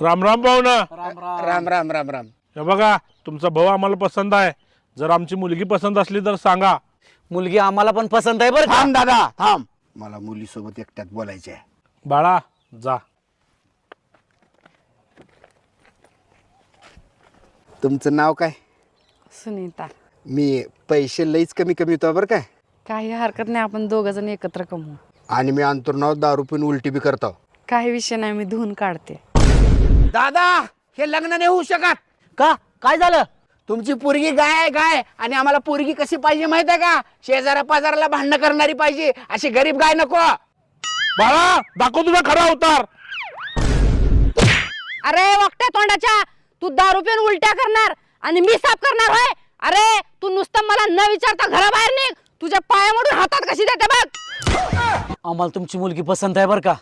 राम राम पाहुणा. राम राम. राम राम राम राम. हे बघा तुमचा भाऊ आम्हाला पसंत आहे. जर आमची मुलगी पसंत असली तर सांगा. मुलगी आम्हाला पण पसंत आहे बरं का. थांब दादा थांब, मला मुलीसोबत एकट्यात बोलायचे आहे. बाळा जा. तुमचं नाव काय? सुनीता. मी पैसे लईच कमी कमी होतो बरं काय. काही हरकत नाही, आपण दोघ जण एकत्र कमवू. आणि मी अंतुरनाव दारू पिऊन उलटी बी करतो. काही विषय नाही, मी धुवून काढते. दादा हे लग्न नाही होऊ शकत. का काय झालं? तुमची पोरगी गाय आहे गाय, आणि आम्हाला पोरगी कशी पाहिजे माहित आहे का? शेजारा पाजाराला भांडणं करणारी पाहिजे, अशी गरीब गाय नको. बाळा दाखव तुझा खरा अवतार. अरे वक्त्या तोंडाच्या, तू दारू पिऊन उलट्या करणार आणि मी साफ करणार होय? अरे तू नुसतं मला न विचारता घराबाहेर निघ. तुझ्या पायामोडून हातात कशी देते बघ. आम्हाला तुमची मुलगी पसंत आहे बरं का.